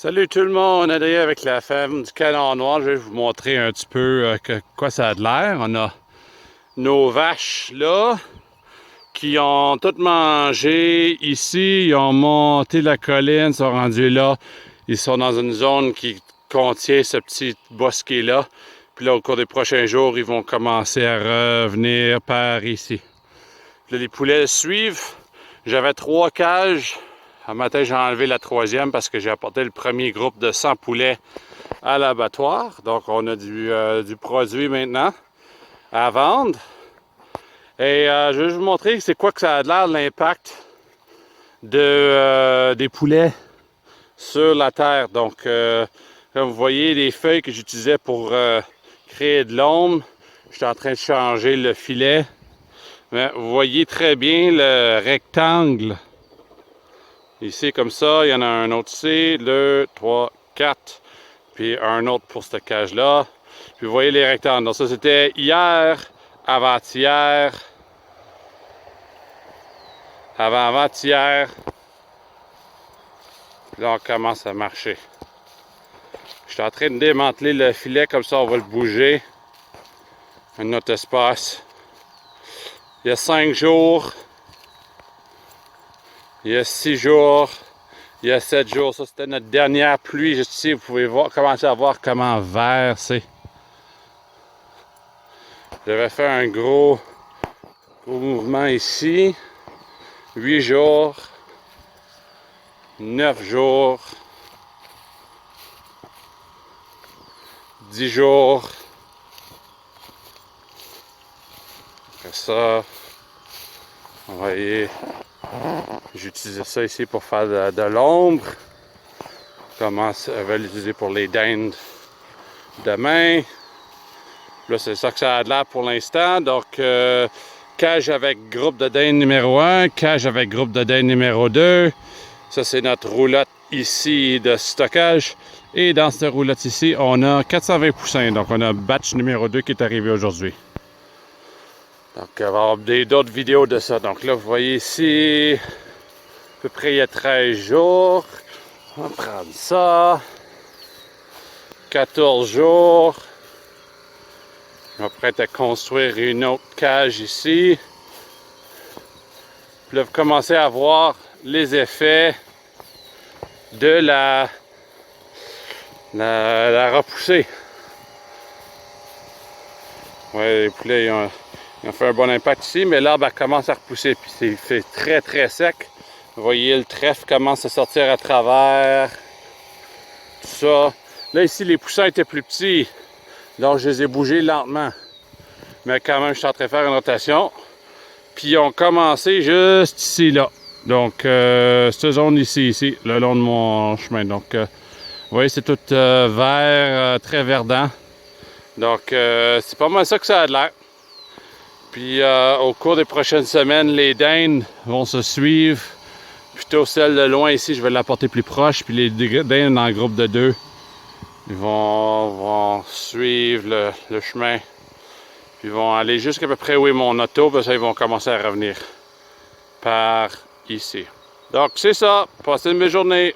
Salut tout le monde, Adrien avec la ferme du Canon Noir. Je vais vous montrer un petit peu quoi ça a de l'air. On a nos vaches là qui ont toutes mangé ici. Ils ont monté la colline, sont rendus là. Ils sont dans une zone qui contient ce petit bosquet là. Puis là, au cours des prochains jours, ils vont commencer à revenir par ici. Là, les poulets suivent. J'avais 3 cages. Un matin, j'ai enlevé la 3e parce que j'ai apporté le premier groupe de 100 poulets à l'abattoir. Donc, on a du produit maintenant à vendre. Et je vais vous montrer c'est quoi que ça a l'air de l'impact des poulets sur la terre. Donc, comme vous voyez, les feuilles que j'utilisais pour créer de l'ombre, je suis en train de changer le filet. Mais vous voyez très bien le rectangle. Ici, comme ça, il y en a un autre ici, 2, 3, 4, puis un autre pour cette cage-là. Puis vous voyez les rectangles. Donc ça, c'était hier, avant-hier, avant-avant-hier. Puis là, on commence à marcher. Je suis en train de démanteler le filet, comme ça, on va le bouger. Un autre espace. Il y a 5 jours. Il y a 6 jours, il y a 7 jours, ça c'était notre dernière pluie juste ici, vous pouvez voir, commencer à voir comment vert c'est. J'avais fait un gros mouvement ici, 8 jours, 9 jours, 10 jours, après ça, vous voyez, j'utilisais ça ici pour faire de l'ombre. Comment ça va l'utiliser pour les dindes demain. Là, c'est ça que ça a de l'air pour l'instant. Donc, cage avec groupe de dindes numéro 1, cage avec groupe de dindes numéro 2. Ça, c'est notre roulotte ici de stockage. Et dans cette roulotte ici, on a 420 poussins. Donc, on a batch numéro 2 qui est arrivé aujourd'hui. Donc, on va avoir d'autres vidéos de ça. Donc là, vous voyez ici, à peu près il y a 13 jours. On va prendre ça. 14 jours. On va prêt à construire une autre cage ici. Puis là, vous commencez à voir les effets de la repoussée. Ouais, les poulets ils ont fait un bon impact ici, mais l'arbre commence à repousser. Puis c'est très très sec. Vous voyez, le trèfle commence à sortir à travers. Tout ça. Là, ici, les poussins étaient plus petits. Donc, je les ai bougés lentement. Mais quand même, je suis en train de faire une rotation. Puis, ils ont commencé juste ici, là. Donc, cette zone ici, le long de mon chemin. Donc, vous voyez, c'est tout vert, très verdant. Donc, c'est pas mal ça que ça a de l'air. Puis, au cours des prochaines semaines, les dindes vont se suivre. Plutôt celle de loin ici, je vais l'apporter plus proche. Puis, les dindes en groupe de 2. Ils vont suivre le chemin. Puis ils vont aller jusqu'à peu près où est mon auto. Puis ça, ils vont commencer à revenir par ici. Donc c'est ça. Passez une belle journée.